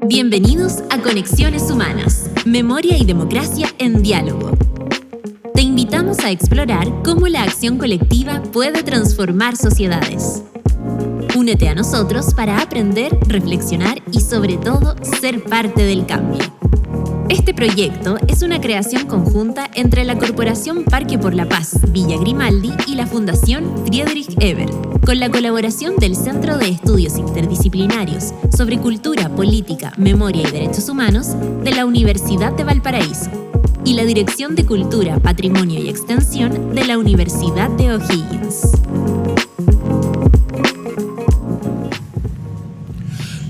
Bienvenidos a Conexiones Humanas, Memoria y Democracia en Diálogo. Te invitamos a explorar cómo la acción colectiva puede transformar sociedades. Únete a nosotros para aprender, reflexionar y sobre todo ser parte del cambio. Este proyecto es una creación conjunta entre la Corporación Parque por la Paz, Villa Grimaldi y la Fundación Friedrich Ebert, con la colaboración del Centro de Estudios Interdisciplinarios sobre Cultura, Política, Memoria y Derechos Humanos de la Universidad de Valparaíso y la Dirección de Cultura, Patrimonio y Extensión de la Universidad de O'Higgins.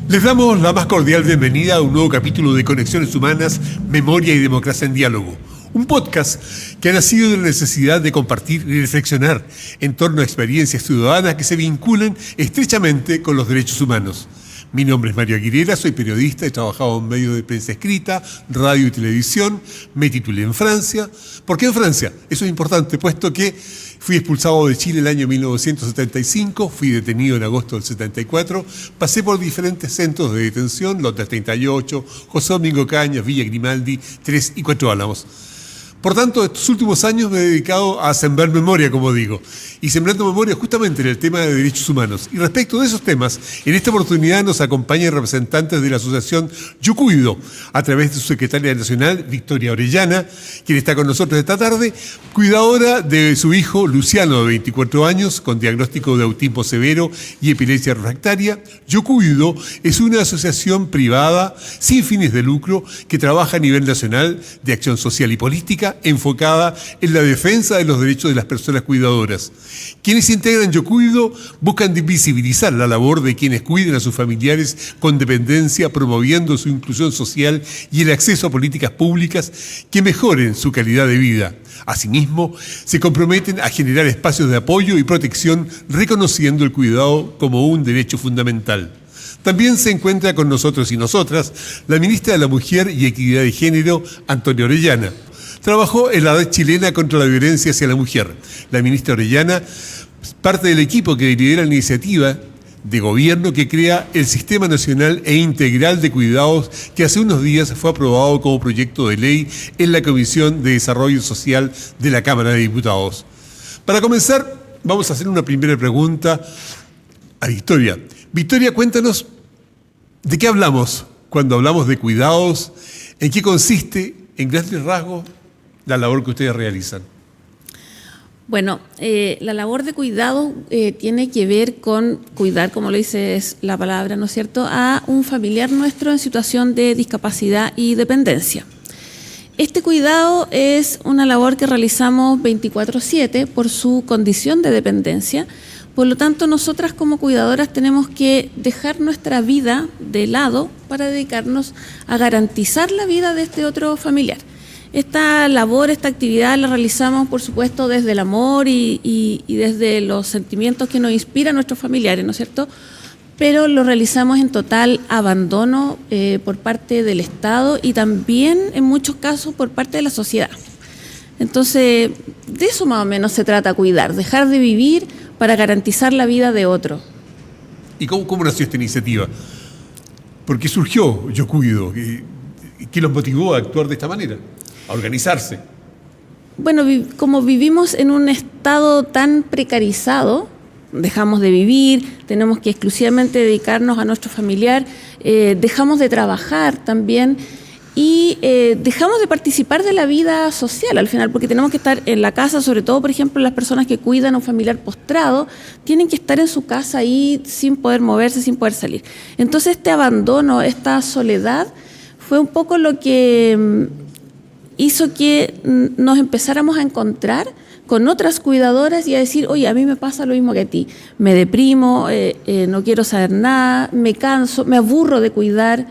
Les damos la más cordial bienvenida a un nuevo capítulo de Conexiones Humanas, Memoria y Democracia en Diálogo. Un podcast que ha nacido de la necesidad de compartir y reflexionar en torno a experiencias ciudadanas que se vinculan estrechamente con los derechos humanos. Mi nombre es Mario Aguilera, soy periodista, he trabajado en medios de prensa escrita, radio y televisión, me titulé en Francia. ¿Por qué en Francia? Eso es importante, puesto que fui expulsado de Chile el año 1975, fui detenido en agosto del 74, pasé por diferentes centros de detención, Lota 38, José Domingo Cañas, Villa Grimaldi, 3 y 4 Álamos. Por tanto, estos últimos años me he dedicado a sembrar memoria, como digo, y sembrando memoria justamente en el tema de derechos humanos. Y respecto de esos temas, en esta oportunidad nos acompañan representantes de la asociación Yo Cuido, a través de su secretaria nacional, Victoria Orellana, quien está con nosotros esta tarde, cuidadora de su hijo Luciano, de 24 años, con diagnóstico de autismo severo y epilepsia refractaria. Yo Cuido es una asociación privada sin fines de lucro que trabaja a nivel nacional de acción social y política, enfocada en la defensa de los derechos de las personas cuidadoras. Quienes integran Yo Cuido buscan visibilizar la labor de quienes cuiden a sus familiares con dependencia, promoviendo su inclusión social y el acceso a políticas públicas que mejoren su calidad de vida. Asimismo, se comprometen a generar espacios de apoyo y protección, reconociendo el cuidado como un derecho fundamental. También se encuentra con nosotros y nosotras la ministra de la Mujer y Equidad de Género, Antonia Orellana. Trabajó en la Red Chilena contra la Violencia hacia la Mujer. La ministra Orellana, parte del equipo que lidera la iniciativa de gobierno que crea el Sistema Nacional e Integral de Cuidados, que hace unos días fue aprobado como proyecto de ley en la Comisión de Desarrollo Social de la Cámara de Diputados. Para comenzar, vamos a hacer una primera pregunta a Victoria. Victoria, cuéntanos, ¿de qué hablamos cuando hablamos de cuidados? ¿En qué consiste, en grandes rasgos, la labor que ustedes realizan? Bueno, la labor de cuidado tiene que ver con cuidar, como lo dice la palabra, ¿no es cierto?, a un familiar nuestro en situación de discapacidad y dependencia. Este cuidado es una labor que realizamos 24/7 por su condición de dependencia. Por lo tanto, nosotras como cuidadoras tenemos que dejar nuestra vida de lado para dedicarnos a garantizar la vida de este otro familiar. Esta labor, esta actividad la realizamos, por supuesto, desde el amor y desde los sentimientos que nos inspiran nuestros familiares, ¿no es cierto? Pero lo realizamos en total abandono por parte del Estado y también, en muchos casos, por parte de la sociedad. Entonces, de eso más o menos se trata cuidar, dejar de vivir para garantizar la vida de otro. ¿Y cómo nació esta iniciativa? ¿Por qué surgió Yo Cuido? ¿Qué los motivó a actuar de esta manera? A organizarse. Bueno, como vivimos en un estado tan precarizado, dejamos de vivir, tenemos que exclusivamente dedicarnos a nuestro familiar, dejamos de trabajar también y dejamos de participar de la vida social al final, porque tenemos que estar en la casa, sobre todo, por ejemplo, las personas que cuidan a un familiar postrado, tienen que estar en su casa ahí sin poder moverse, sin poder salir. Entonces este abandono, esta soledad, fue un poco lo que hizo que nos empezáramos a encontrar con otras cuidadoras y a decir, oye, a mí me pasa lo mismo que a ti, me deprimo, no quiero saber nada, me canso, me aburro de cuidar,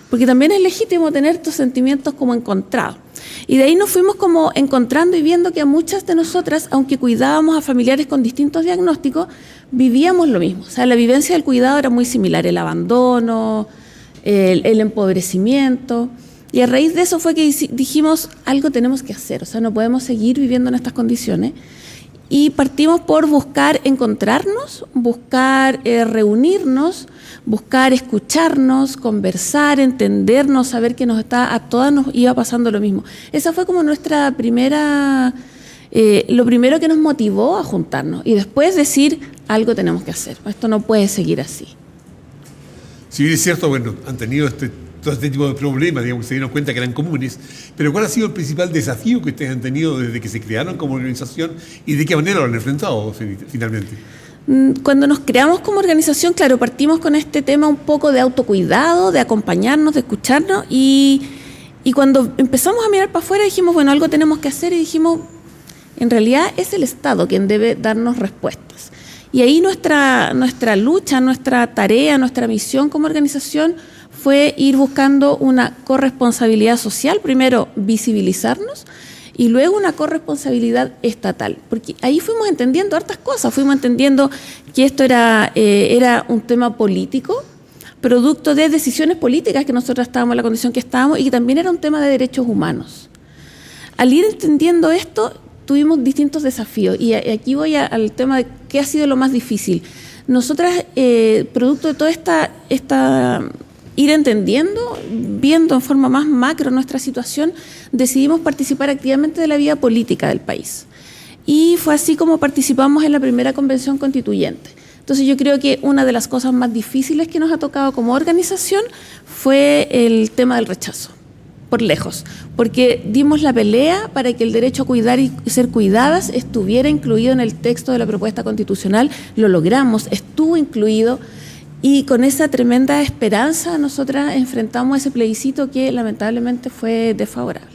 porque también es legítimo tener estos sentimientos como encontrados. Y de ahí nos fuimos como encontrando y viendo que a muchas de nosotras, aunque cuidábamos a familiares con distintos diagnósticos, vivíamos lo mismo. O sea, la vivencia del cuidado era muy similar, el abandono, el empobrecimiento. Y a raíz de eso fue que dijimos, algo tenemos que hacer, o sea, no podemos seguir viviendo en estas condiciones. Y partimos por buscar encontrarnos, buscar reunirnos, buscar escucharnos, conversar, entendernos, saber que a todas nos iba pasando lo mismo. Esa fue como nuestra primera, lo primero que nos motivó a juntarnos y después decir, algo tenemos que hacer, esto no puede seguir así. Si bien es cierto, bueno, han tenido todo este tipo de problemas, digamos, que se dieron cuenta que eran comunes, pero ¿cuál ha sido el principal desafío que ustedes han tenido desde que se crearon como organización y de qué manera lo han enfrentado finalmente? Cuando nos creamos como organización, claro, partimos con este tema un poco de autocuidado, de acompañarnos, de escucharnos y cuando empezamos a mirar para afuera dijimos, bueno, algo tenemos que hacer y dijimos, en realidad es el Estado quien debe darnos respuestas. Y ahí nuestra lucha, nuestra tarea, nuestra misión como organización fue ir buscando una corresponsabilidad social, primero visibilizarnos y luego una corresponsabilidad estatal, porque ahí fuimos entendiendo hartas cosas, fuimos entendiendo que esto era un tema político, producto de decisiones políticas que nosotros estábamos en la condición que estábamos y que también era un tema de derechos humanos. Al ir entendiendo esto, tuvimos distintos desafíos y aquí voy al tema de qué ha sido lo más difícil. Nosotras, producto de toda esta ir entendiendo, viendo en forma más macro nuestra situación, decidimos participar activamente de la vida política del país. Y fue así como participamos en la primera convención constituyente. Entonces yo creo que una de las cosas más difíciles que nos ha tocado como organización fue el tema del rechazo, por lejos, porque dimos la pelea para que el derecho a cuidar y ser cuidadas estuviera incluido en el texto de la propuesta constitucional, lo logramos, estuvo incluido. Y con esa tremenda esperanza nosotras enfrentamos ese plebiscito que lamentablemente fue desfavorable.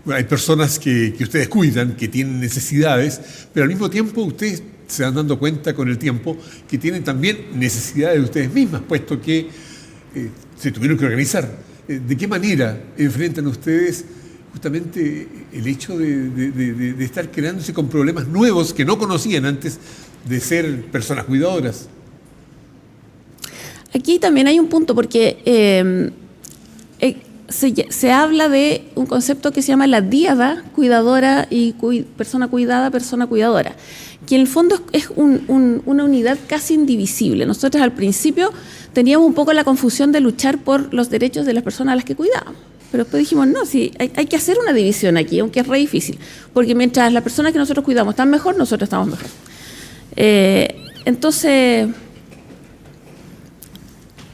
Bueno, hay personas que ustedes cuidan, que tienen necesidades, pero al mismo tiempo ustedes se van dando cuenta con el tiempo que tienen también necesidades de ustedes mismas, puesto que se tuvieron que organizar. ¿De qué manera enfrentan ustedes justamente el hecho de estar creándose con problemas nuevos que no conocían antes de ser personas cuidadoras? Aquí también hay un punto, porque se habla de un concepto que se llama la díada cuidadora y persona cuidadora, que en el fondo es una unidad casi indivisible. Nosotros al principio teníamos un poco la confusión de luchar por los derechos de las personas a las que cuidábamos, pero después dijimos, no, sí, hay que hacer una división aquí, aunque es re difícil, porque mientras las personas que nosotros cuidamos están mejor, nosotros estamos mejor. Entonces,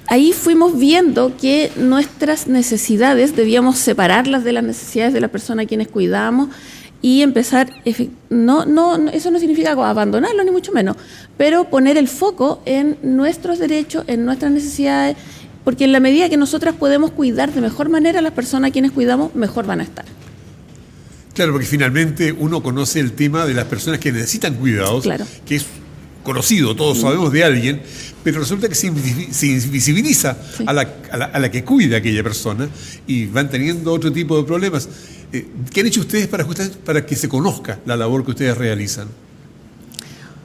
ahí fuimos viendo que nuestras necesidades debíamos separarlas de las necesidades de la persona a quienes cuidábamos y empezar, eso no significa abandonarlo ni mucho menos, pero poner el foco en nuestros derechos, en nuestras necesidades, porque en la medida que nosotras podemos cuidar de mejor manera a las personas a quienes cuidamos, mejor van a estar. Claro, porque finalmente uno conoce el tema de las personas que necesitan cuidados, claro, que es conocido, todos sabemos de alguien, pero resulta que se invisibiliza, sí, a la que cuida a aquella persona y van teniendo otro tipo de problemas. ¿Qué han hecho ustedes para que se conozca la labor que ustedes realizan?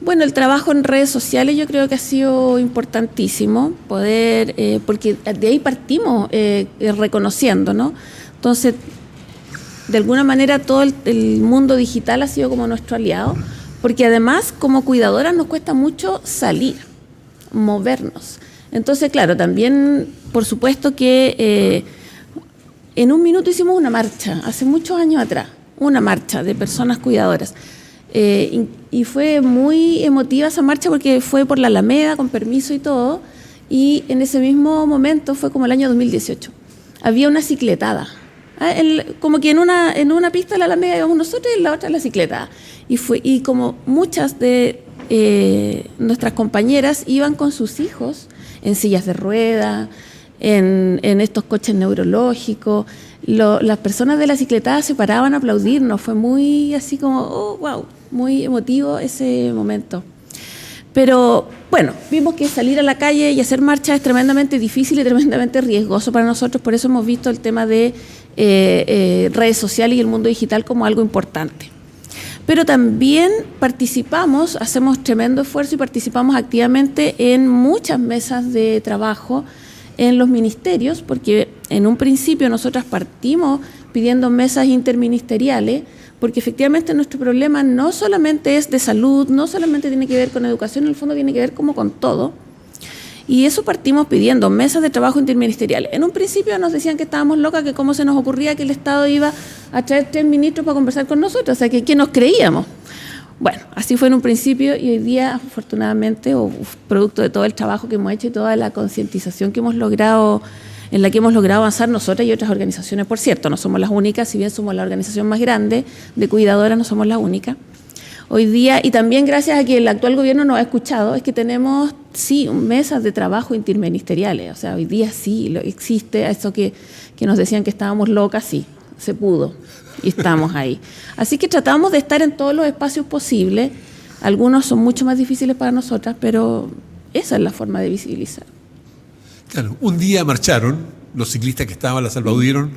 Bueno, el trabajo en redes sociales yo creo que ha sido importantísimo, porque de ahí partimos reconociendo, ¿no? Entonces, de alguna manera todo el mundo digital ha sido como nuestro aliado, porque además como cuidadoras nos cuesta mucho salir, movernos. Entonces, claro, también por supuesto que en un minuto hicimos una marcha, hace muchos años atrás, una marcha de personas cuidadoras. Y fue muy emotiva esa marcha porque fue por la Alameda, con permiso y todo, y en ese mismo momento fue como el año 2018. Había una cicletada, como que en una pista de la Alameda íbamos nosotros y en la otra la cicletada. Y como muchas de nuestras compañeras iban con sus hijos en sillas de ruedas, en estos coches neurológicos, las personas de la cicletada se paraban a aplaudirnos, fue muy así como, oh, wow, muy emotivo ese momento. Pero bueno, vimos que salir a la calle y hacer marcha es tremendamente difícil y tremendamente riesgoso para nosotros, por eso hemos visto el tema de redes sociales y el mundo digital como algo importante. Pero también participamos, hacemos tremendo esfuerzo y participamos activamente en muchas mesas de trabajo en los ministerios, porque en un principio nosotras partimos pidiendo mesas interministeriales, porque efectivamente nuestro problema no solamente es de salud, no solamente tiene que ver con educación, en el fondo tiene que ver como con todo. Y eso partimos pidiendo, mesas de trabajo interministeriales. En un principio nos decían que estábamos locas, que cómo se nos ocurría que el Estado iba a traer 3 ministros para conversar con nosotros, o sea, que nos creíamos. Bueno, así fue en un principio y hoy día, afortunadamente, o producto de todo el trabajo que hemos hecho y toda la concientización que hemos logrado, en la que hemos logrado avanzar nosotras y otras organizaciones, por cierto, no somos las únicas, si bien somos la organización más grande de cuidadoras, no somos las únicas. Hoy día, y también gracias a que el actual gobierno nos ha escuchado, es que tenemos, sí, mesas de trabajo interministeriales. O sea, hoy día sí existe eso que nos decían que estábamos locas, sí, se pudo y estamos ahí. Así que tratamos de estar en todos los espacios posibles. Algunos son mucho más difíciles para nosotras, pero esa es la forma de visibilizar. Claro, un día marcharon, los ciclistas que estaban las aplaudieron,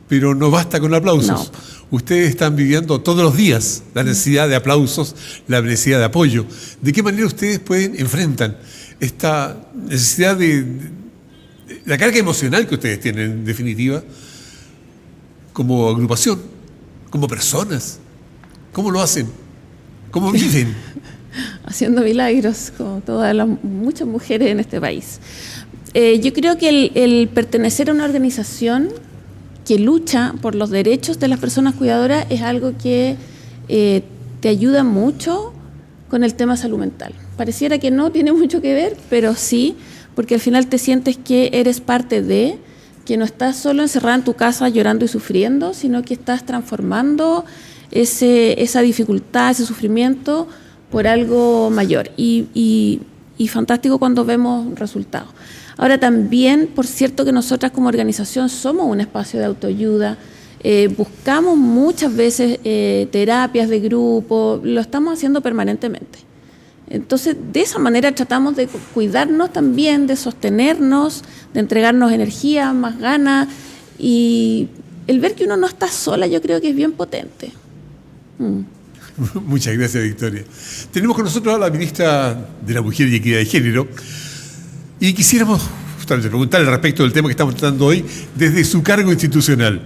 pero no basta con aplausos. No. Ustedes están viviendo todos los días la necesidad de aplausos, la necesidad de apoyo. ¿De qué manera ustedes enfrentan esta necesidad de la carga emocional que ustedes tienen, en definitiva, como agrupación, como personas? ¿Cómo lo hacen? ¿Cómo viven? Haciendo milagros, como todas muchas mujeres en este país. Yo creo que el pertenecer a una organización que lucha por los derechos de las personas cuidadoras es algo que te ayuda mucho con el tema salud mental. Pareciera que no tiene mucho que ver, pero sí, porque al final te sientes que eres parte de, que no estás solo encerrada en tu casa llorando y sufriendo, sino que estás transformando esa dificultad, ese sufrimiento por algo mayor. Y fantástico cuando vemos resultados. Ahora también, por cierto, que nosotras como organización somos un espacio de autoayuda, buscamos muchas veces terapias de grupo, lo estamos haciendo permanentemente. Entonces, de esa manera tratamos de cuidarnos también, de sostenernos, de entregarnos energía, más ganas, y el ver que uno no está sola yo creo que es bien potente. Muchas gracias, Victoria. Tenemos con nosotros a la ministra de la Mujer y Equidad de Género y quisiéramos justamente preguntarle respecto del tema que estamos tratando hoy desde su cargo institucional.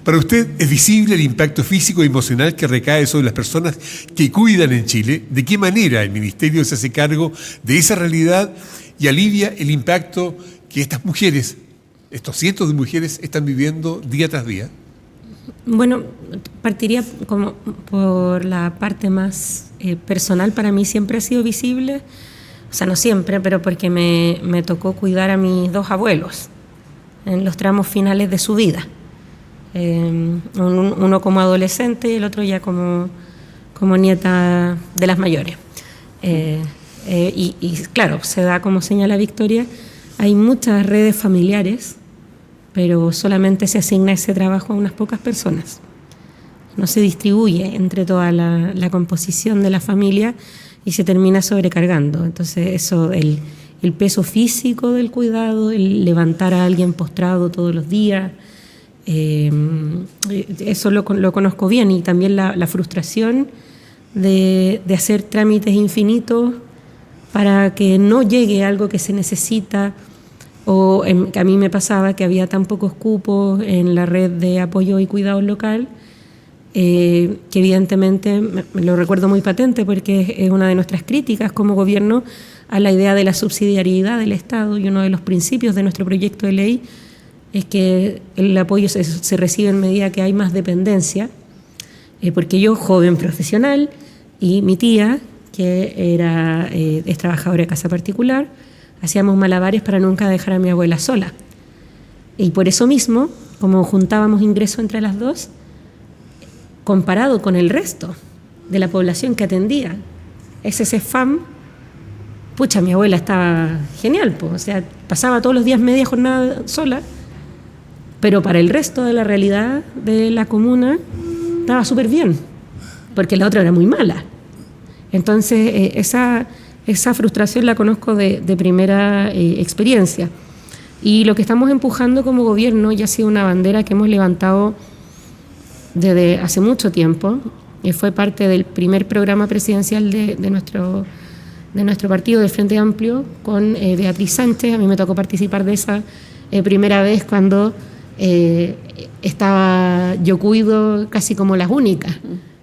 Para usted, ¿es visible el impacto físico y emocional que recae sobre las personas que cuidan en Chile? ¿De qué manera el Ministerio se hace cargo de esa realidad y alivia el impacto que estas mujeres, estos cientos de mujeres, están viviendo día tras día? Bueno, partiría como por la parte más personal. Para mí siempre ha sido visible, o sea, no siempre, pero porque me tocó cuidar a mis 2 abuelos en los tramos finales de su vida. Uno como adolescente y el otro ya como nieta de las mayores. Y claro, se da, como señala Victoria, hay muchas redes familiares, pero solamente se asigna ese trabajo a unas pocas personas. No se distribuye entre toda la composición de la familia y se termina sobrecargando. Entonces eso, el peso físico del cuidado, el levantar a alguien postrado todos los días, eso lo conozco bien, y también la frustración de hacer trámites infinitos para que no llegue algo que se necesita, o que a mí me pasaba que había tan pocos cupos en la red de apoyo y cuidado local, que evidentemente me lo recuerdo muy patente porque es una de nuestras críticas como gobierno a la idea de la subsidiariedad del Estado, y uno de los principios de nuestro proyecto de ley es que el apoyo se recibe en medida que hay más dependencia, porque yo, joven profesional, y mi tía, que es trabajadora de casa particular, hacíamos malabares para nunca dejar a mi abuela sola. Y por eso mismo, como juntábamos ingresos entre las dos, comparado con el resto de la población que atendía ese CEFAM, pucha, mi abuela estaba genial, pues, o sea, pasaba todos los días media jornada sola, pero para el resto de la realidad de la comuna estaba súper bien, porque la otra era muy mala. Entonces, esa frustración la conozco de primera experiencia. Y lo que estamos empujando como gobierno ya ha sido una bandera que hemos levantado desde hace mucho tiempo. Fue parte del primer programa presidencial de nuestro partido, del Frente Amplio, con Beatriz Sánchez. A mí me tocó participar de esa primera vez cuando estaba Yo Cuido casi como las únicas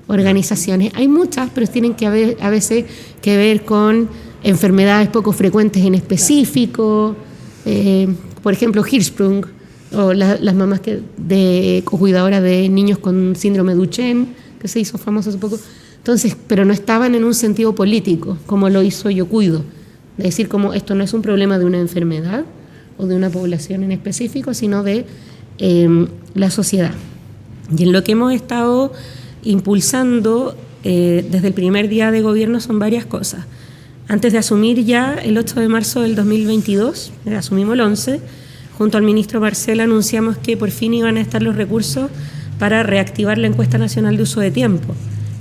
organizaciones. Hay muchas, pero tienen que a veces que ver con enfermedades poco frecuentes en específico, por ejemplo Hirschsprung, o las mamás cuidadoras de niños con síndrome de Duchenne, que se hizo famoso hace poco. Entonces, pero no estaban en un sentido político, como lo hizo Yo Cuido, de decir como esto no es un problema de una enfermedad o de una población en específico, sino de la sociedad. Y en lo que hemos estado impulsando desde el primer día de gobierno son varias cosas. Antes de asumir ya el 8 de marzo del 2022, asumimos el 11, junto al ministro Marcel anunciamos que por fin iban a estar los recursos para reactivar la encuesta nacional de uso de tiempo,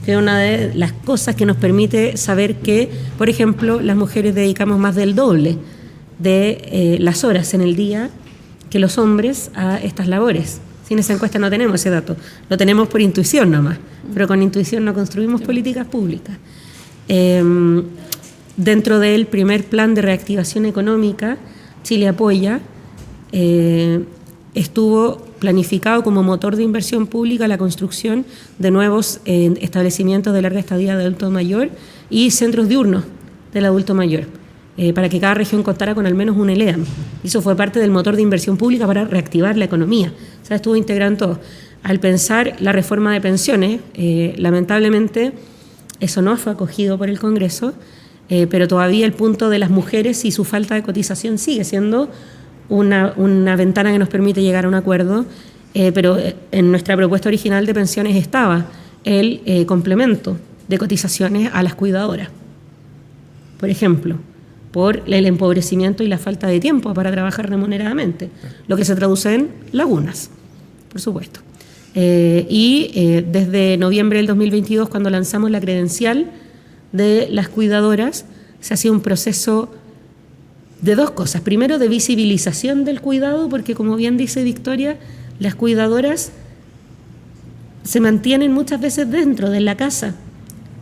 que es una de las cosas que nos permite saber que, por ejemplo, las mujeres dedicamos más del doble de las horas en el día que los hombres a estas labores. Sin esa encuesta no tenemos ese dato, lo tenemos por intuición nomás, pero con intuición no construimos políticas públicas. Dentro del primer plan de reactivación económica, Chile Apoya, estuvo planificado como motor de inversión pública la construcción de nuevos establecimientos de larga estadía de adulto mayor y centros diurnos del adulto mayor, para que cada región contara con al menos un ELEAM. Eso fue parte del motor de inversión pública para reactivar la economía. O sea, estuvo integrado en todo. Al pensar la reforma de pensiones, lamentablemente eso no fue acogido por el Congreso, pero todavía el punto de las mujeres y su falta de cotización sigue siendo una ventana que nos permite llegar a un acuerdo, pero en nuestra propuesta original de pensiones estaba el complemento de cotizaciones a las cuidadoras, por ejemplo, por el empobrecimiento y la falta de tiempo para trabajar remuneradamente, lo que se traduce en lagunas, por supuesto. Desde noviembre del 2022, cuando lanzamos la credencial de las cuidadoras, se hacía un proceso de dos cosas. Primero, de visibilización del cuidado, porque como bien dice Victoria, las cuidadoras se mantienen muchas veces dentro de la casa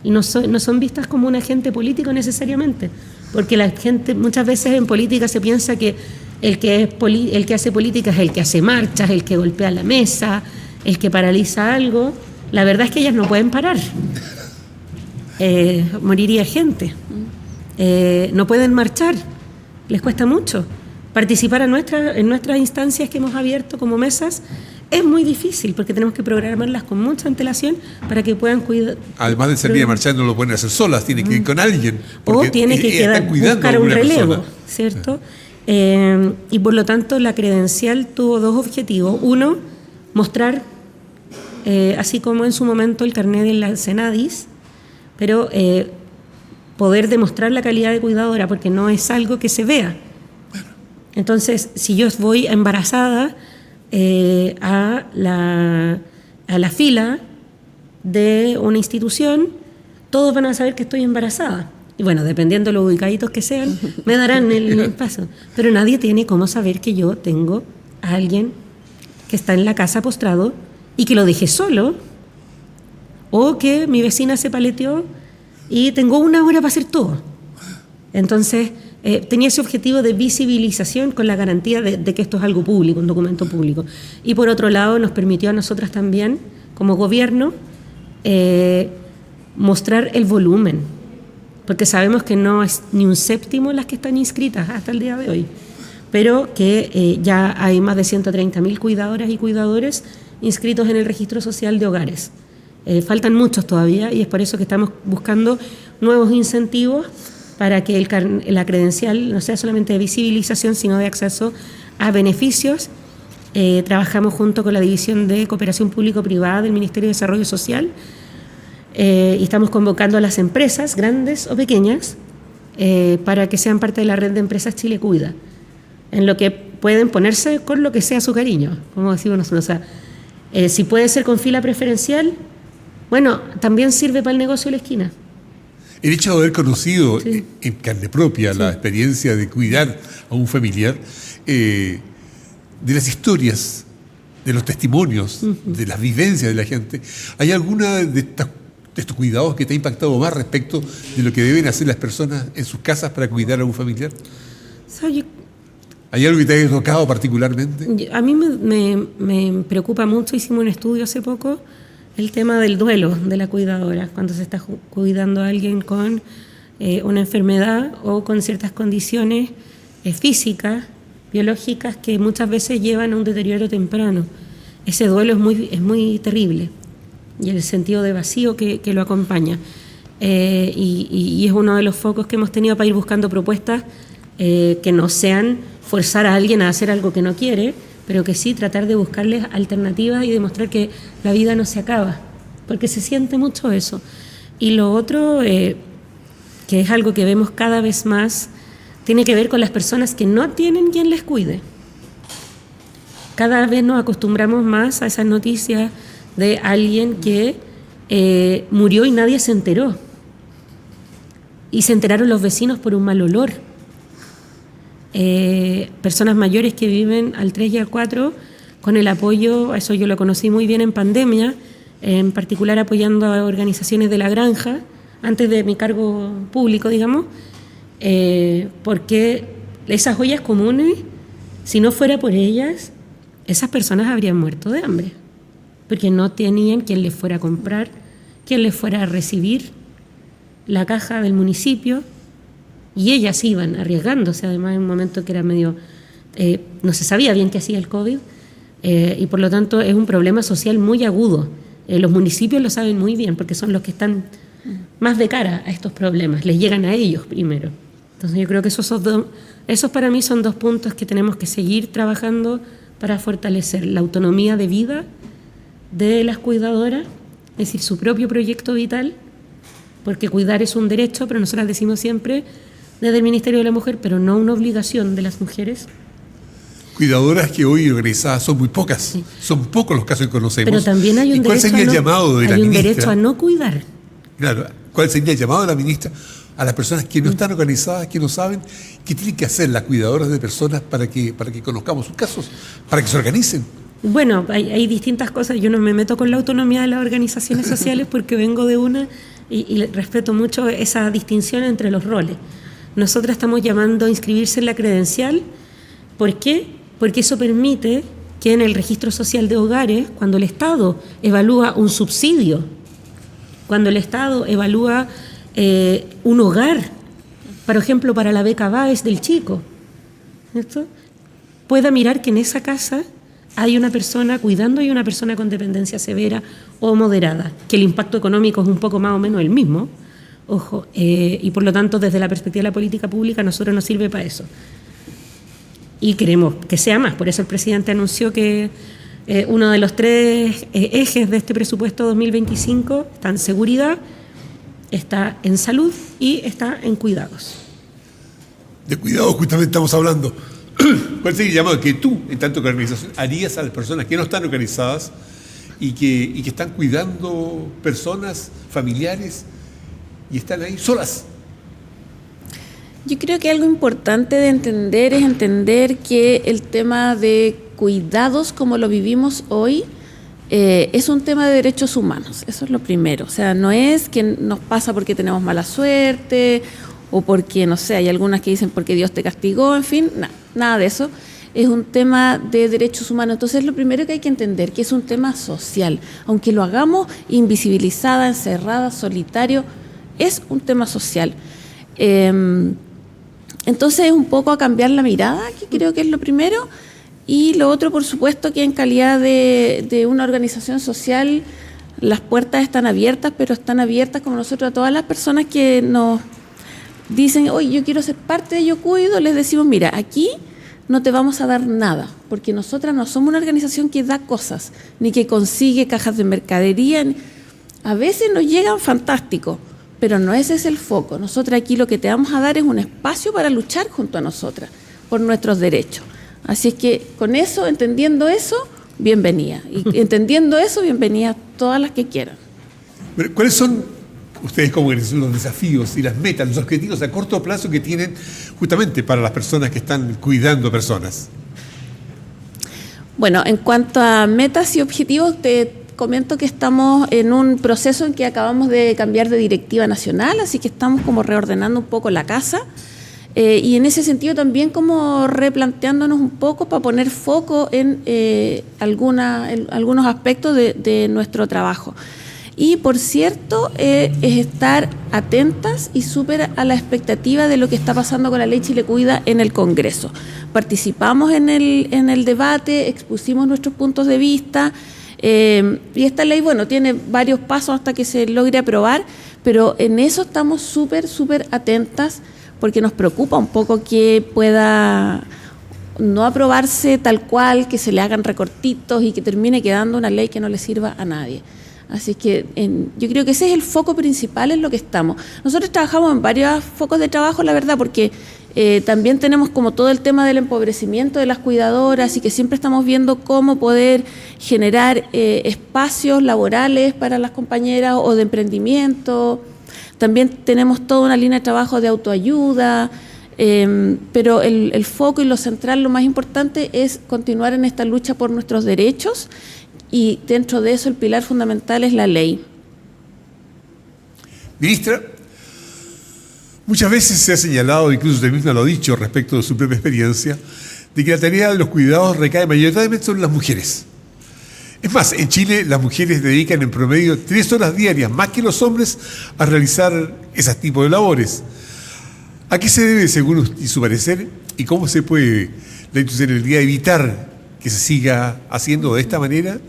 y no son vistas como un agente político necesariamente, porque la gente muchas veces en política se piensa que el que hace política es el que hace marchas, el que golpea la mesa, el que paraliza algo. La verdad es que ellas no pueden parar. Moriría gente. No pueden marchar. Les cuesta mucho. Participar en nuestras instancias que hemos abierto como mesas es muy difícil porque tenemos que programarlas con mucha antelación para que puedan cuidar. Además de salir a marchar, no lo pueden hacer solas, tienen que ir con alguien. O tiene que buscar un relevo, persona, ¿cierto? Y por lo tanto la credencial tuvo dos objetivos. Uno, mostrar, así como en su momento el carnet de la Senadis, pero poder demostrar la calidad de cuidadora, porque no es algo que se vea. Entonces, si yo voy embarazada a la fila de una institución, todos van a saber que estoy embarazada. Y bueno, dependiendo de los ubicaditos que sean, me darán el paso. Pero nadie tiene cómo saber que yo tengo a alguien que está en la casa postrado y que lo dejé solo, o que mi vecina se paleteó y tengo una hora para hacer todo. Entonces, tenía ese objetivo de visibilización con la garantía de que esto es algo público, un documento público. Y por otro lado, nos permitió a nosotras también, como gobierno, mostrar el volumen, porque sabemos que no es ni un séptimo las que están inscritas hasta el día de hoy, pero que ya hay más de 130.000 cuidadoras y cuidadores inscritos en el registro social de hogares. Faltan muchos todavía y es por eso que estamos buscando nuevos incentivos para que la credencial no sea solamente de visibilización, sino de acceso a beneficios. Trabajamos junto con la División de Cooperación Público-Privada del Ministerio de Desarrollo Social y estamos convocando a las empresas, grandes o pequeñas, para que sean parte de la red de empresas Chile Cuida, en lo que pueden ponerse con lo que sea su cariño, como decimos nosotros. O sea, si puede ser con fila preferencial, bueno, también sirve para el negocio de la esquina. El hecho de haber conocido en carne propia la experiencia de cuidar a un familiar, de las historias, de los testimonios, de las vivencias de la gente, ¿hay alguna de estos cuidados que te ha impactado más respecto de lo que deben hacer las personas en sus casas para cuidar a un familiar? O sea, ¿Hay algo que te haya tocado particularmente? A mí me preocupa mucho, hicimos un estudio hace poco, el tema del duelo de la cuidadora, cuando se está cuidando a alguien con una enfermedad o con ciertas condiciones físicas, biológicas, que muchas veces llevan a un deterioro temprano. Ese duelo es muy terrible, y el sentido de vacío que lo acompaña. Y es uno de los focos que hemos tenido para ir buscando propuestas que no sean forzar a alguien a hacer algo que no quiere, pero que sí tratar de buscarles alternativas y demostrar que la vida no se acaba, porque se siente mucho eso. Y lo otro, que es algo que vemos cada vez más, tiene que ver con las personas que no tienen quien les cuide. Cada vez nos acostumbramos más a esas noticias de alguien que murió y nadie se enteró. Y se enteraron los vecinos por un mal olor. Personas mayores que viven al 3 y al 4 con el apoyo, eso yo lo conocí muy bien en pandemia, en particular apoyando a organizaciones de la granja, antes de mi cargo público, digamos, porque esas ollas comunes, si no fuera por ellas, esas personas habrían muerto de hambre, porque no tenían quien les fuera a comprar, quien les fuera a recibir la caja del municipio, y ellas iban arriesgándose, además en un momento que era medio, no se sabía bien qué hacía el COVID, y por lo tanto es un problema social muy agudo. Los municipios lo saben muy bien, porque son los que están más de cara a estos problemas, les llegan a ellos primero. Entonces yo creo que esos para mí son dos puntos que tenemos que seguir trabajando para fortalecer la autonomía de vida de las cuidadoras, es decir, su propio proyecto vital, porque cuidar es un derecho, pero nosotras decimos siempre desde el Ministerio de la Mujer, pero no una obligación de las mujeres. Cuidadoras que hoy egresadas son muy pocas, sí. Son pocos los casos que conocemos. Pero también hay un, ¿cuál sería el llamado de la ministra? Derecho a no cuidar. Claro, ¿cuál sería el llamado de la ministra a las personas que no están organizadas, que no saben qué tienen que hacer las cuidadoras de personas para que conozcamos sus casos, para que se organicen? Bueno, hay distintas cosas. Yo no me meto con la autonomía de las organizaciones sociales porque vengo de una y respeto mucho esa distinción entre los roles. Nosotras estamos llamando a inscribirse en la credencial. ¿Por qué? Porque eso permite que en el registro social de hogares, cuando el Estado evalúa un subsidio, cuando el Estado evalúa un hogar, por ejemplo, para la beca BAES del chico, ¿cierto?, pueda mirar que en esa casa hay una persona cuidando y una persona con dependencia severa o moderada, que el impacto económico es un poco más o menos el mismo, ojo, y por lo tanto desde la perspectiva de la política pública a nosotros nos sirve para eso. Y queremos que sea más, por eso el presidente anunció que uno de los 3 ejes de este presupuesto 2025 está en seguridad, está en salud y está en cuidados. De cuidados justamente estamos hablando. ¿Cuál sería el llamado que tú, en tanto que organización, harías a las personas que no están organizadas y que están cuidando personas, familiares, y están ahí solas? Yo creo que algo importante de entender es entender que el tema de cuidados como lo vivimos hoy es un tema de derechos humanos, eso es lo primero. O sea, no es que nos pasa porque tenemos mala suerte o porque, no sé, hay algunas que dicen porque Dios te castigó, en fin, nada de eso. Es un tema de derechos humanos. Entonces, lo primero que hay que entender que es un tema social. Aunque lo hagamos invisibilizada, encerrada, solitario, es un tema social. Entonces, es un poco a cambiar la mirada, que creo que es lo primero. Y lo otro, por supuesto, que en calidad de una organización social, las puertas están abiertas, pero están abiertas como nosotros a todas las personas que nos dicen, oye, yo quiero ser parte de Yo Cuido, les decimos, mira, aquí no te vamos a dar nada, porque nosotras no somos una organización que da cosas, ni que consigue cajas de mercadería. A veces nos llegan fantásticos, pero no ese es el foco. Nosotras aquí lo que te vamos a dar es un espacio para luchar junto a nosotras por nuestros derechos. Así es que con eso, entendiendo eso, bienvenida. Y entendiendo eso, bienvenidas todas las que quieran. Pero, ¿cuáles son ustedes como organización los desafíos y las metas, los objetivos a corto plazo que tienen justamente para las personas que están cuidando personas? Bueno, en cuanto a metas y objetivos, te comento que estamos en un proceso en que acabamos de cambiar de directiva nacional, así que estamos como reordenando un poco la casa. Y en ese sentido también como replanteándonos un poco para poner foco en algunos aspectos de nuestro trabajo. Y por cierto, es estar atentas y súper a la expectativa de lo que está pasando con la ley Chile Cuida en el Congreso. Participamos en el debate, expusimos nuestros puntos de vista, y esta ley, bueno, tiene varios pasos hasta que se logre aprobar, pero en eso estamos súper atentas, porque nos preocupa un poco que pueda no aprobarse tal cual, que se le hagan recortitos y que termine quedando una ley que no le sirva a nadie. Así que yo creo que ese es el foco principal en lo que estamos. Nosotros trabajamos en varios focos de trabajo, la verdad, porque también tenemos como todo el tema del empobrecimiento de las cuidadoras, y que siempre estamos viendo cómo poder generar espacios laborales para las compañeras o de emprendimiento. También tenemos toda una línea de trabajo de autoayuda, pero el foco y lo central, lo más importante, es continuar en esta lucha por nuestros derechos, y dentro de eso el pilar fundamental es la ley. Ministra, muchas veces se ha señalado, incluso usted misma lo ha dicho respecto de su propia experiencia, de que la tarea de los cuidados recae mayoritariamente sobre las mujeres. Es más, en Chile las mujeres dedican en promedio 3 horas diarias, más que los hombres, a realizar ese tipo de labores. ¿A qué se debe, según su parecer, y cómo se puede la institución en el día evitar que se siga haciendo de esta manera?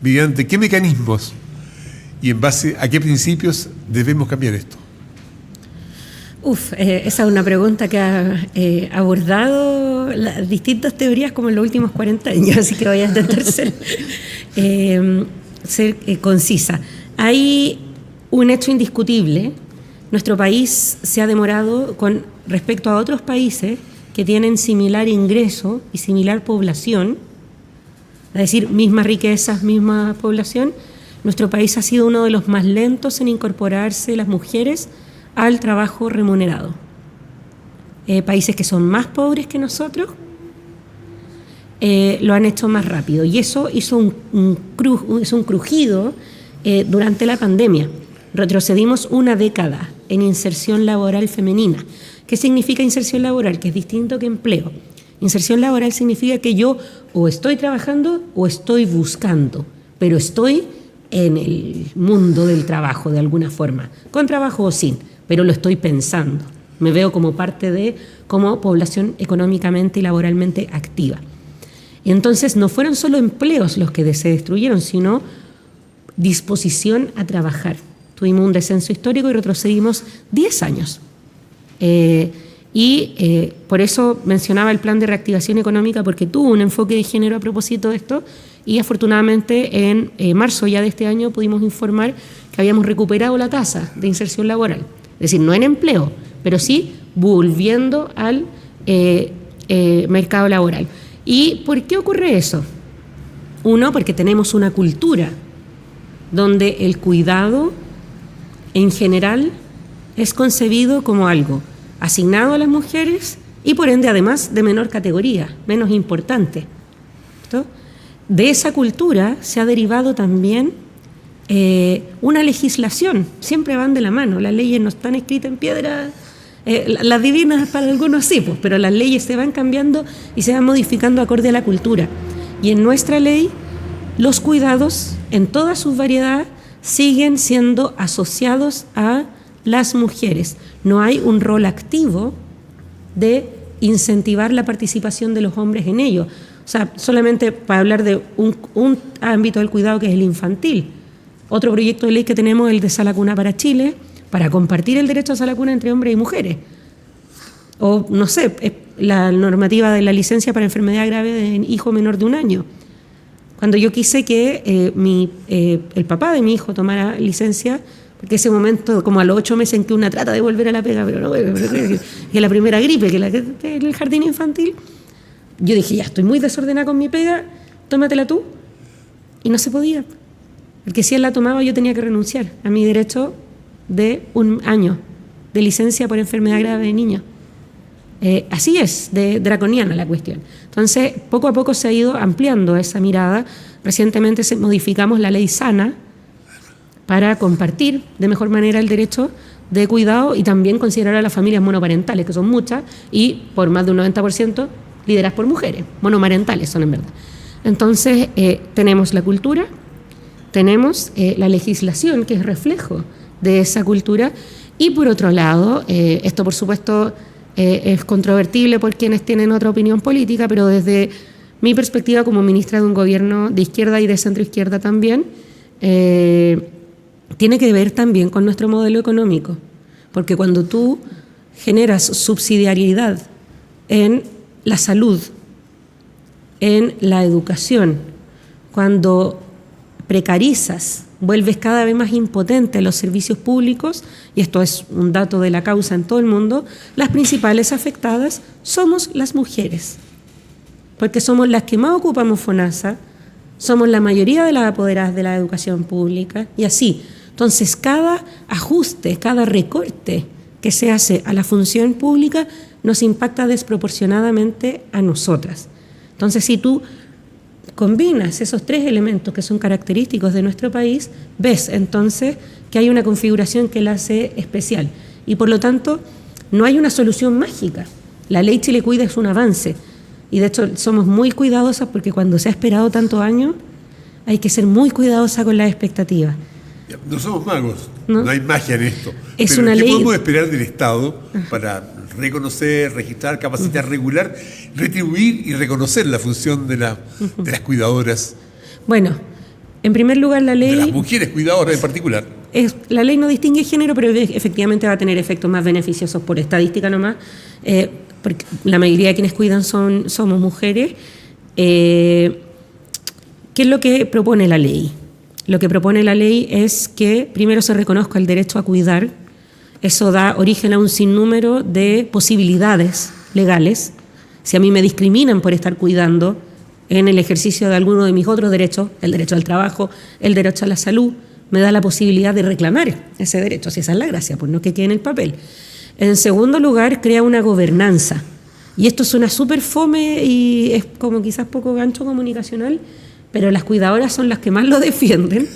¿Mediante qué mecanismos y en base a qué principios debemos cambiar esto? Esa es una pregunta que ha abordado las distintas teorías como en los últimos 40 años, así que voy a intentar ser concisa. Hay un hecho indiscutible. Nuestro país se ha demorado con respecto a otros países que tienen similar ingreso y similar población, es decir, mismas riquezas, misma población. Nuestro país ha sido uno de los más lentos en incorporarse las mujeres al trabajo remunerado. Países que son más pobres que nosotros lo han hecho más rápido, y eso hizo un crujido durante la pandemia. Retrocedimos una década en inserción laboral femenina. ¿Qué significa inserción laboral? Que es distinto que empleo. Inserción laboral significa que yo o estoy trabajando o estoy buscando, pero estoy en el mundo del trabajo de alguna forma, con trabajo o sin, pero lo estoy pensando. Me veo como parte como población económicamente y laboralmente activa. Y entonces no fueron solo empleos los que se destruyeron, sino disposición a trabajar. Tuvimos un descenso histórico y retrocedimos 10 años. Por eso mencionaba el plan de reactivación económica, porque tuvo un enfoque de género a propósito de esto, y afortunadamente en marzo ya de este año pudimos informar que habíamos recuperado la tasa de inserción laboral, es decir, no en empleo, pero sí volviendo al mercado laboral. ¿Y por qué ocurre eso? Uno, porque tenemos una cultura donde el cuidado en general es concebido como algo asignado a las mujeres y por ende además de menor categoría, menos importante. ¿Cierto? De esa cultura se ha derivado también una legislación, siempre van de la mano, las leyes no están escritas en piedra, las divinas para algunos sí, pues, pero las leyes se van cambiando y se van modificando acorde a la cultura. Y en nuestra ley los cuidados en toda su variedad siguen siendo asociados a las mujeres. No hay un rol activo de incentivar la participación de los hombres en ello. O sea, solamente para hablar de un ámbito del cuidado que es el infantil. Otro proyecto de ley que tenemos es el de Sala Cuna para Chile, para compartir el derecho a Sala Cuna entre hombres y mujeres. O, no sé, la normativa de la licencia para enfermedad grave de hijo menor de 1 año. Cuando yo quise que el papá de mi hijo tomara licencia, porque ese momento, como a los 8 meses en que una trata de volver a la pega, pero no, que la primera gripe, que el jardín infantil, yo dije, ya, estoy muy desordenada con mi pega, tómatela tú. Y no se podía. Porque si él la tomaba, yo tenía que renunciar a mi derecho de 1 año de licencia por enfermedad grave de niño. Así es, de draconiana la cuestión. Entonces, poco a poco se ha ido ampliando esa mirada. Recientemente modificamos la ley SANA para compartir de mejor manera el derecho de cuidado y también considerar a las familias monoparentales, que son muchas, y por más de un 90% lideradas por mujeres, monomarentales son en verdad. Entonces, tenemos la cultura, tenemos la legislación, que es reflejo de esa cultura, y por otro lado, esto por supuesto es controvertible por quienes tienen otra opinión política, pero desde mi perspectiva como ministra de un gobierno de izquierda y de centroizquierda también, tiene que ver también con nuestro modelo económico, porque cuando tú generas subsidiariedad en la salud, en la educación, cuando precarizas, vuelves cada vez más impotente los servicios públicos, y esto es un dato de la causa en todo el mundo, las principales afectadas somos las mujeres, porque somos las que más ocupamos FONASA, somos la mayoría de las apoderadas de la educación pública, y así. Entonces, cada ajuste, cada recorte que se hace a la función pública nos impacta desproporcionadamente a nosotras. Entonces, si tú combinas esos tres elementos que son característicos de nuestro país, ves entonces que hay una configuración que la hace especial. Y por lo tanto, no hay una solución mágica. La ley Chile Cuida es un avance. Y de hecho, somos muy cuidadosas porque cuando se ha esperado tantos años, hay que ser muy cuidadosa con las expectativas. No somos magos, no hay magia en esto. Es pero una ¿qué ley. podemos esperar del Estado para reconocer, registrar, capacitar, regular, retribuir y reconocer la función de las cuidadoras? Bueno, en primer lugar, la ley... De las mujeres cuidadoras en particular. La ley no distingue género, pero efectivamente va a tener efectos más beneficiosos por estadística nomás, porque la mayoría de quienes cuidan somos mujeres. ¿Qué es lo que propone la ley? Lo que propone la ley es que primero se reconozca el derecho a cuidar. Eso da origen a un sinnúmero de posibilidades legales. Si a mí me discriminan por estar cuidando en el ejercicio de alguno de mis otros derechos, el derecho al trabajo, el derecho a la salud, me da la posibilidad de reclamar ese derecho, si esa es la gracia, pues no que quede en el papel. En segundo lugar, crea una gobernanza. Y esto suena súper fome y es como quizás poco gancho comunicacional, pero las cuidadoras son las que más lo defienden,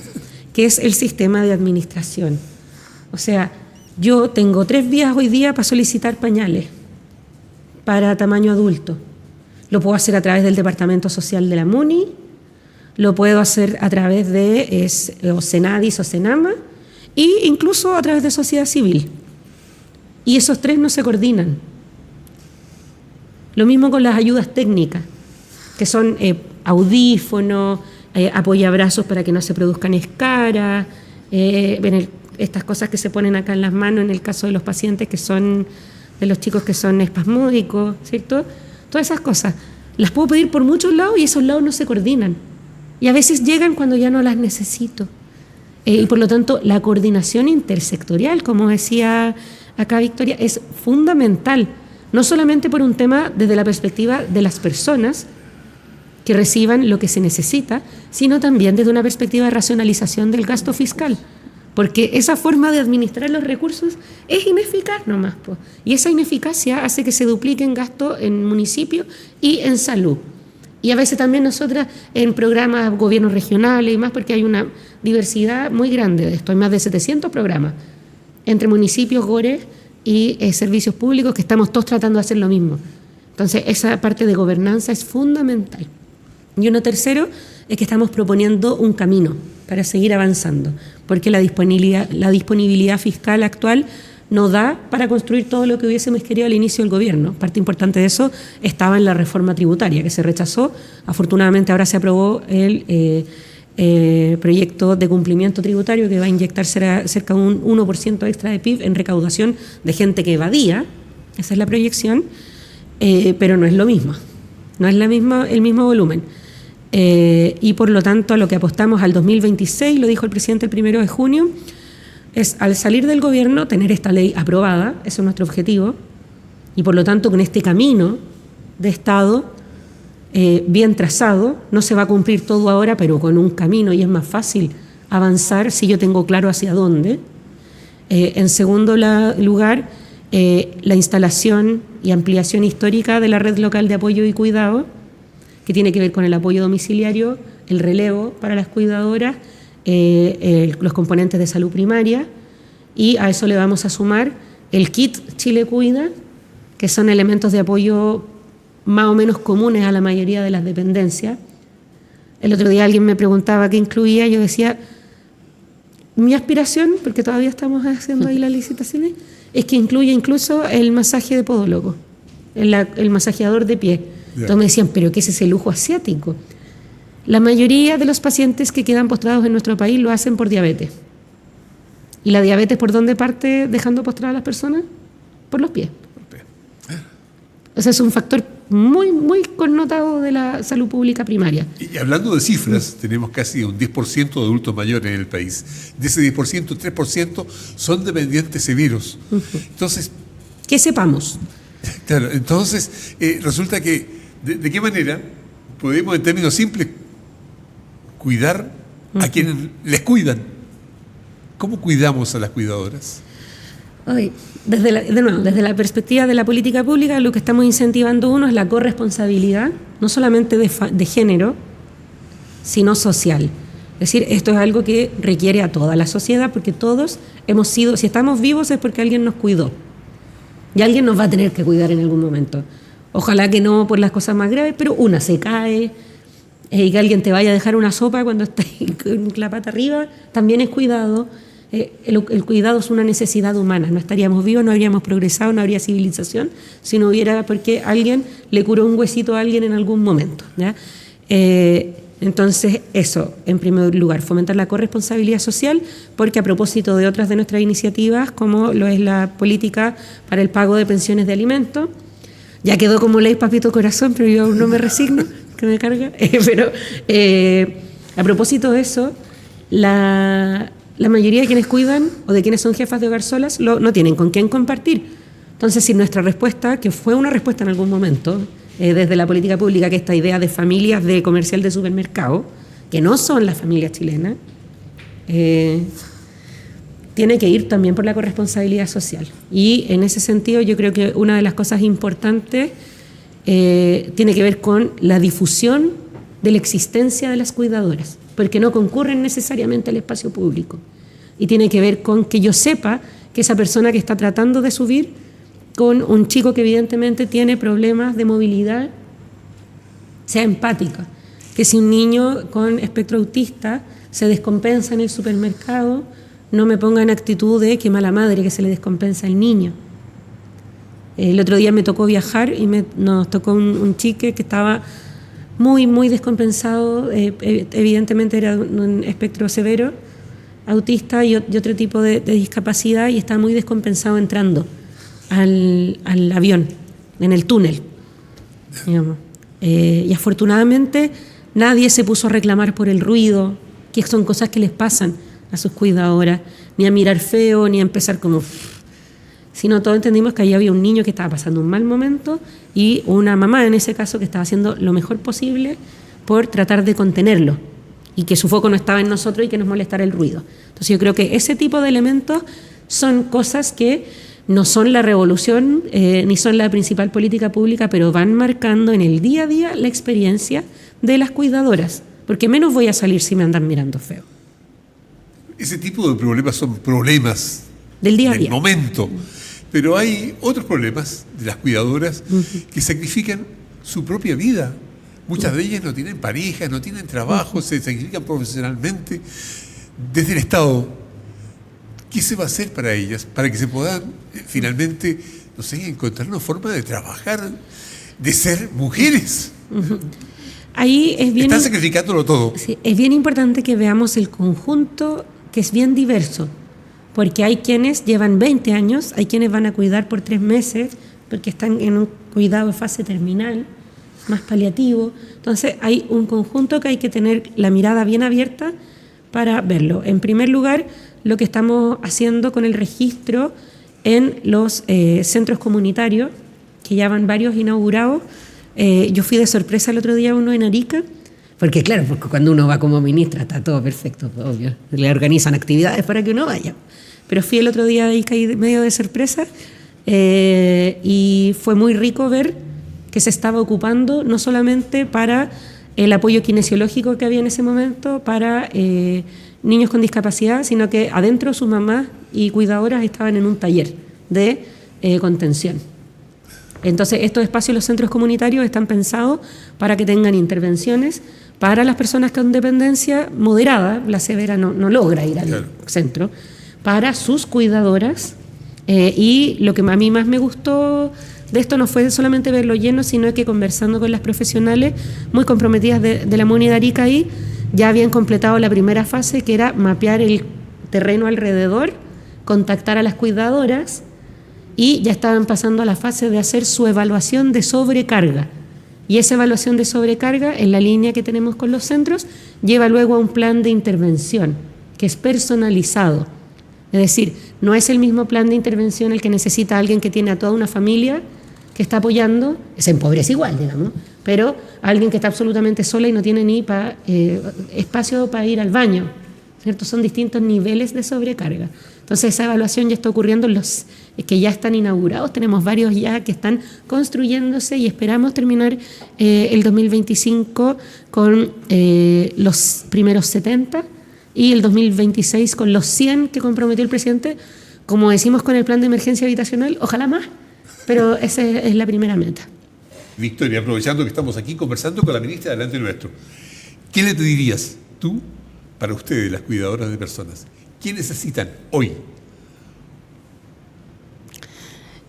que es el sistema de administración. O sea, yo tengo 3 vías hoy día para solicitar pañales para tamaño adulto. Lo puedo hacer a través del Departamento Social de la MUNI, lo puedo hacer a través de o Senadis o Senama, e incluso a través de sociedad civil. Y esos 3 no se coordinan. Lo mismo con las ayudas técnicas, que son audífonos, apoyabrazos para que no se produzcan escaras, estas cosas que se ponen acá en las manos en el caso de los pacientes que son, de los chicos que son espasmódicos, ¿cierto? Todas esas cosas las puedo pedir por muchos lados y esos lados no se coordinan. Y a veces llegan cuando ya no las necesito. Y por lo tanto, la coordinación intersectorial, como decía acá Victoria, es fundamental, no solamente por un tema desde la perspectiva de las personas que reciban lo que se necesita, sino también desde una perspectiva de racionalización del gasto fiscal, porque esa forma de administrar los recursos es ineficaz nomás, po. Y esa ineficacia hace que se dupliquen gastos en municipios y en salud. Y a veces también nosotras en programas, gobiernos regionales y más, porque hay una diversidad muy grande de esto, hay más de 700 programas entre municipios, GORES y servicios públicos que estamos todos tratando de hacer lo mismo. Entonces, esa parte de gobernanza es fundamental. Y uno tercero es que estamos proponiendo un camino para seguir avanzando, porque la disponibilidad fiscal actual no da para construir todo lo que hubiésemos querido al inicio del gobierno. Parte importante de eso estaba en la reforma tributaria, que se rechazó. Afortunadamente ahora se aprobó el proyecto de cumplimiento tributario que va a inyectar cerca de un 1% extra de PIB en recaudación de gente que evadía. Esa es la proyección, pero no es lo mismo. No es el mismo volumen. Y por lo tanto a lo que apostamos al 2026, lo dijo el presidente el 1 de junio, es al salir del gobierno tener esta ley aprobada, ese es nuestro objetivo, y por lo tanto con este camino de Estado bien trazado, no se va a cumplir todo ahora, pero con un camino, y es más fácil avanzar si yo tengo claro hacia dónde. En segundo lugar, la instalación y ampliación histórica de la red local de apoyo y cuidado, que tiene que ver con el apoyo domiciliario, el relevo para las cuidadoras, los componentes de salud primaria, y a eso le vamos a sumar el kit Chile Cuida, que son elementos de apoyo más o menos comunes a la mayoría de las dependencias. El otro día alguien me preguntaba qué incluía, yo decía, mi aspiración, porque todavía estamos haciendo ahí las licitaciones, es que incluya incluso el masaje de podólogo, el masajeador de pie. Entonces me decían, ¿pero qué es ese lujo asiático? La mayoría de los pacientes que quedan postrados en nuestro país lo hacen por diabetes. ¿Y la diabetes por dónde parte dejando postradas a las personas? Por los pies. O sea, es un factor muy, muy connotado de la salud pública primaria. Y hablando de cifras, tenemos casi un 10% de adultos mayores en el país. De ese 10%, 3% son dependientes severos. Entonces, que sepamos. Claro, entonces resulta que, ¿de qué manera podemos, en términos simples, cuidar a quienes les cuidan? ¿Cómo cuidamos a las cuidadoras? Hoy, desde la perspectiva de la política pública, lo que estamos incentivando uno es la corresponsabilidad, no solamente de género, sino social. Es decir, esto es algo que requiere a toda la sociedad, porque todos hemos sido, si estamos vivos es porque alguien nos cuidó. Y alguien nos va a tener que cuidar en algún momento. Ojalá que no por las cosas más graves, pero una se cae, y que alguien te vaya a dejar una sopa cuando estás con la pata arriba, también es cuidado. El cuidado es una necesidad humana. No estaríamos vivos, no habríamos progresado, no habría civilización si no hubiera porque alguien le curó un huesito a alguien en algún momento, ¿ya? Entonces, eso, en primer lugar, fomentar la corresponsabilidad social, porque a propósito de otras de nuestras iniciativas, como lo es la política para el pago de pensiones de alimentos, ya quedó como ley papito corazón, pero yo aún no me resigno, que me carga, pero a propósito de eso, la mayoría de quienes cuidan o de quienes son jefas de hogar solas no tienen con quién compartir. Entonces, si nuestra respuesta, que fue una respuesta en algún momento, desde la política pública, que esta idea de familias de comercial de supermercado, que no son las familias chilenas, tiene que ir también por la corresponsabilidad social. Y en ese sentido yo creo que una de las cosas importantes tiene que ver con la difusión de la existencia de las cuidadoras, porque no concurren necesariamente al espacio público. Y tiene que ver con que yo sepa que esa persona que está tratando de subir con un chico que evidentemente tiene problemas de movilidad, sea empática. Que si un niño con espectro autista se descompensa en el supermercado, no me ponga en actitud de qué mala madre que se le descompensa al niño. El otro día me tocó viajar y nos tocó un chique que estaba muy, muy descompensado, evidentemente era un espectro severo, autista y otro tipo de discapacidad, y estaba muy descompensado entrando al avión, en el túnel, digamos. Y afortunadamente nadie se puso a reclamar por el ruido, que son cosas que les pasan a sus cuidadoras, ni a mirar feo, ni a empezar como... Sino todos entendimos que ahí había un niño que estaba pasando un mal momento y una mamá, en ese caso, que estaba haciendo lo mejor posible por tratar de contenerlo y que su foco no estaba en nosotros y que nos molestara el ruido. Entonces yo creo que ese tipo de elementos son cosas que no son la revolución ni son la principal política pública, pero van marcando en el día a día la experiencia de las cuidadoras, porque menos voy a salir si me andan mirando feo. Ese tipo de problemas son problemas del día a día, del momento, pero hay otros problemas de las cuidadoras que sacrifican su propia vida. Muchas de ellas no tienen pareja, no tienen trabajo, se sacrifican profesionalmente. Desde el Estado, ¿qué se va a hacer para ellas? Para que se puedan finalmente, no sé, encontrar una forma de trabajar, de ser mujeres. Ahí es bien, están sacrificándolo todo. Sí, es bien importante que veamos el conjunto, que es bien diverso, porque hay quienes llevan 20 años, hay quienes van a cuidar por 3 meses, porque están en un cuidado de fase terminal, más paliativo. Entonces hay un conjunto que hay que tener la mirada bien abierta para verlo. En primer lugar, lo que estamos haciendo con el registro en los centros comunitarios, que ya van varios inaugurados. Yo fui de sorpresa el otro día a uno en Arica, porque claro, porque cuando uno va como ministra está todo perfecto, obvio, le organizan actividades para que uno vaya. Pero fui el otro día ahí, caí medio de sorpresa, y fue muy rico ver que se estaba ocupando no solamente para el apoyo kinesiológico que había en ese momento, para niños con discapacidad, sino que adentro sus mamás y cuidadoras estaban en un taller de contención. Entonces, estos espacios en los centros comunitarios están pensados para que tengan intervenciones para las personas con dependencia moderada, la severa no logra ir al centro, para sus cuidadoras. Y lo que a mí más me gustó de esto no fue solamente verlo lleno, sino que conversando con las profesionales muy comprometidas de la Muni de Arica ahí, ya habían completado la primera fase, que era mapear el terreno alrededor, contactar a las cuidadoras, y ya estaban pasando a la fase de hacer su evaluación de sobrecarga. Y esa evaluación de sobrecarga, en la línea que tenemos con los centros, lleva luego a un plan de intervención, que es personalizado. Es decir, no es el mismo plan de intervención el que necesita alguien que tiene a toda una familia que está apoyando, se empobrece igual, digamos, pero alguien que está absolutamente sola y no tiene ni espacio para ir al baño, ¿cierto? Son distintos niveles de sobrecarga. Entonces esa evaluación ya está ocurriendo en los que ya están inaugurados, tenemos varios ya que están construyéndose y esperamos terminar el 2025 con los primeros 70 y el 2026 con los 100 que comprometió el presidente, como decimos con el plan de emergencia habitacional, ojalá más, pero esa es la primera meta. Victoria, aprovechando que estamos aquí conversando con la ministra delante nuestro, ¿qué le pedirías tú para ustedes, las cuidadoras de personas? ¿Qué necesitan hoy?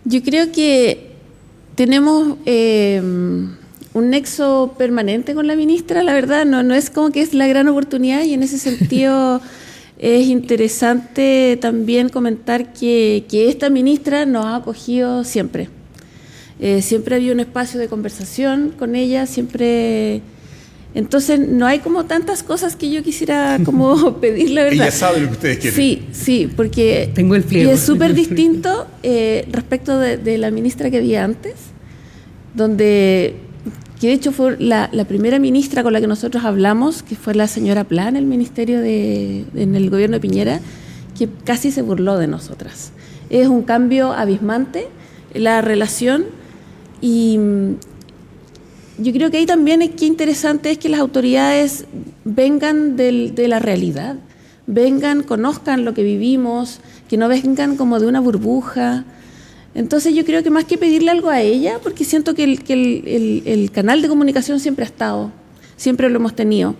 Yo creo que tenemos un nexo permanente con la ministra, la verdad, no es como que es la gran oportunidad, y en ese sentido es interesante también comentar que esta ministra nos ha acogido siempre. Siempre había un espacio de conversación con ella, siempre. Entonces no hay como tantas cosas que yo quisiera como pedir, la verdad. Ella sabe lo que ustedes quieren. Sí, porque tengo el pliego. Y es súper distinto respecto de la ministra que había antes, que de hecho fue la primera ministra con la que nosotros hablamos, que fue la señora Pla en el ministerio en el gobierno de Piñera, que casi se burló de nosotras. Es un cambio abismante la relación, y yo creo que ahí también qué interesante es que las autoridades vengan de la realidad, conozcan lo que vivimos, que no vengan como de una burbuja. Entonces yo creo que más que pedirle algo a ella, porque siento que el canal de comunicación siempre ha estado, siempre lo hemos tenido,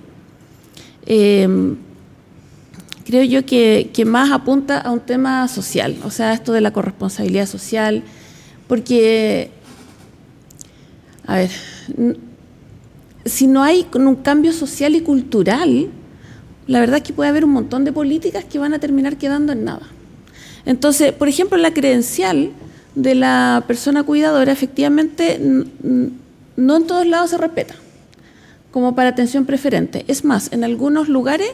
creo yo que más apunta a un tema social, o sea, esto de la corresponsabilidad social, porque, a ver, si no hay un cambio social y cultural, la verdad es que puede haber un montón de políticas que van a terminar quedando en nada. Entonces, por ejemplo, la credencial de la persona cuidadora, efectivamente, no en todos lados se respeta, como para atención preferente. Es más, en algunos lugares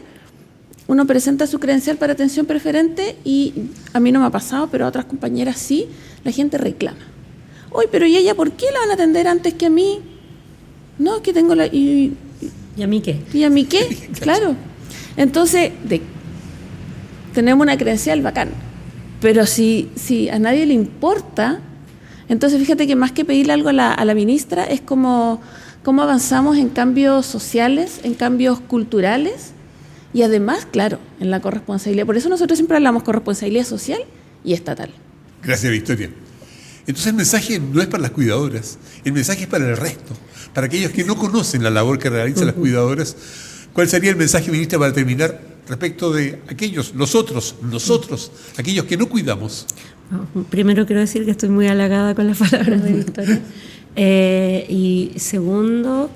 uno presenta su credencial para atención preferente y a mí no me ha pasado, pero a otras compañeras sí, la gente reclama. Oye, pero ¿y ella por qué la van a atender antes que a mí? No, que tengo la... ¿Y a mí qué? ¿Y a mí qué? Claro. Entonces, tenemos una credencial bacán, pero si a nadie le importa, entonces fíjate que más que pedirle algo a la ministra es cómo avanzamos en cambios sociales, en cambios culturales y además, claro, en la corresponsabilidad. Por eso nosotros siempre hablamos corresponsabilidad social y estatal. Gracias, Victoria. Entonces el mensaje no es para las cuidadoras, el mensaje es para el resto, para aquellos que no conocen la labor que realizan las cuidadoras. ¿Cuál sería el mensaje, ministra, para terminar respecto de aquellos, nosotros, aquellos que no cuidamos? Primero quiero decir que estoy muy halagada con las palabras de Victoria. Y segundo,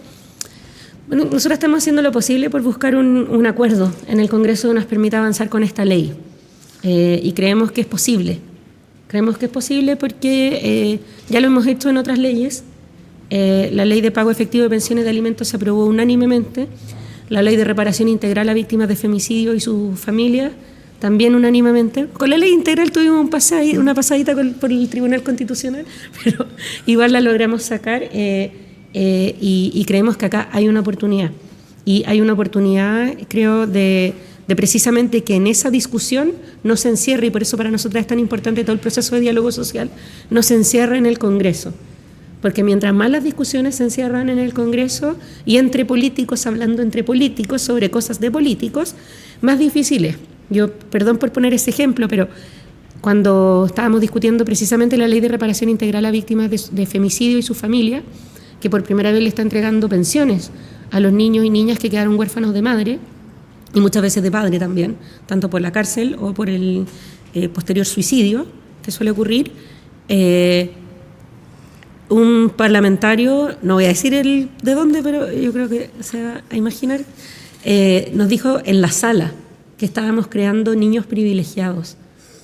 bueno, nosotros estamos haciendo lo posible por buscar un acuerdo en el Congreso que nos permita avanzar con esta ley. Y creemos que es posible. Creemos que es posible porque ya lo hemos hecho en otras leyes. La ley de pago efectivo de pensiones de alimentos se aprobó unánimemente. La ley de reparación integral a víctimas de femicidio y sus familias, también unánimemente. Con la ley integral tuvimos una pasadita por el Tribunal Constitucional, pero igual la logramos sacar y creemos que acá hay una oportunidad. Y hay una oportunidad, creo, de precisamente que en esa discusión no se encierre, y por eso para nosotras es tan importante todo el proceso de diálogo social, no se encierre en el Congreso. porque mientras más las discusiones se encierran en el Congreso y entre políticos, hablando entre políticos sobre cosas de políticos, más difícil es. Yo, perdón por poner ese ejemplo, pero cuando estábamos discutiendo precisamente la ley de reparación integral a víctimas de femicidio y su familia, que por primera vez le está entregando pensiones a los niños y niñas que quedaron huérfanos de madre, y muchas veces de padre también, tanto por la cárcel o por el posterior suicidio que suele ocurrir, un parlamentario, no voy a decir el de dónde, pero yo creo que se va a imaginar, nos dijo en la sala que estábamos creando niños privilegiados,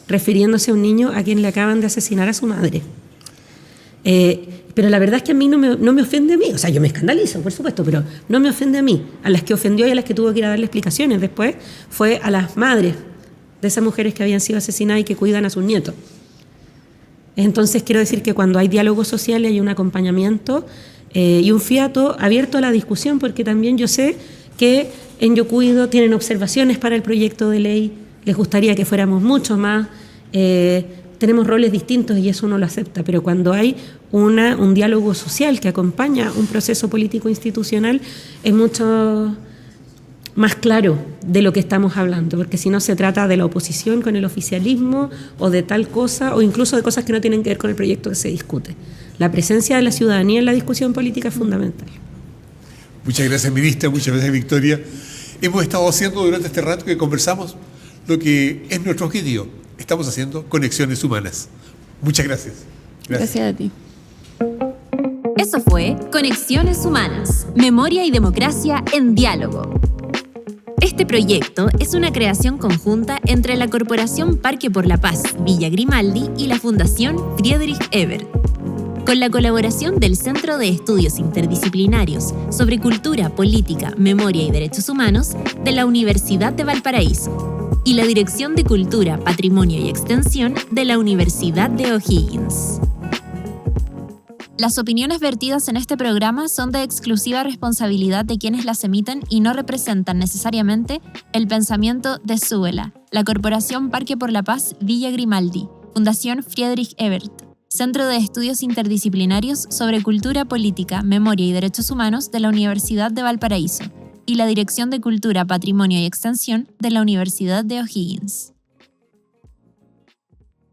refiriéndose a un niño a quien le acaban de asesinar a su madre. Pero la verdad es que a mí no me ofende a mí, o sea, yo me escandalizo, por supuesto, pero no me ofende a mí. A las que ofendió y a las que tuvo que ir a darle explicaciones después fue a las madres de esas mujeres que habían sido asesinadas y que cuidan a sus nietos. Entonces quiero decir que cuando hay diálogo social y hay un acompañamiento y un fiato abierto a la discusión, porque también yo sé que en Yo Cuido tienen observaciones para el proyecto de ley, les gustaría que fuéramos mucho más, tenemos roles distintos y eso uno lo acepta, pero cuando hay un diálogo social que acompaña un proceso político institucional es mucho más claro de lo que estamos hablando, porque si no se trata de la oposición con el oficialismo o de tal cosa, o incluso de cosas que no tienen que ver con el proyecto que se discute. La presencia de la ciudadanía en la discusión política es fundamental. Muchas gracias, ministra, muchas gracias, Victoria. Hemos estado haciendo durante este rato que conversamos lo que es nuestro objetivo. Estamos haciendo conexiones humanas. Muchas gracias. Gracias a ti. Eso fue Conexiones Humanas, Memoria y Democracia en Diálogo. Este proyecto es una creación conjunta entre la Corporación Parque por la Paz Villa Grimaldi y la Fundación Friedrich Ebert, con la colaboración del Centro de Estudios Interdisciplinarios sobre Cultura, Política, Memoria y Derechos Humanos de la Universidad de Valparaíso y la Dirección de Cultura, Patrimonio y Extensión de la Universidad de O'Higgins. Las opiniones vertidas en este programa son de exclusiva responsabilidad de quienes las emiten y no representan necesariamente el pensamiento de SUELA, la Corporación Parque por la Paz Villa Grimaldi, Fundación Friedrich Ebert, Centro de Estudios Interdisciplinarios sobre Cultura, Política, Memoria y Derechos Humanos de la Universidad de Valparaíso y la Dirección de Cultura, Patrimonio y Extensión de la Universidad de O'Higgins.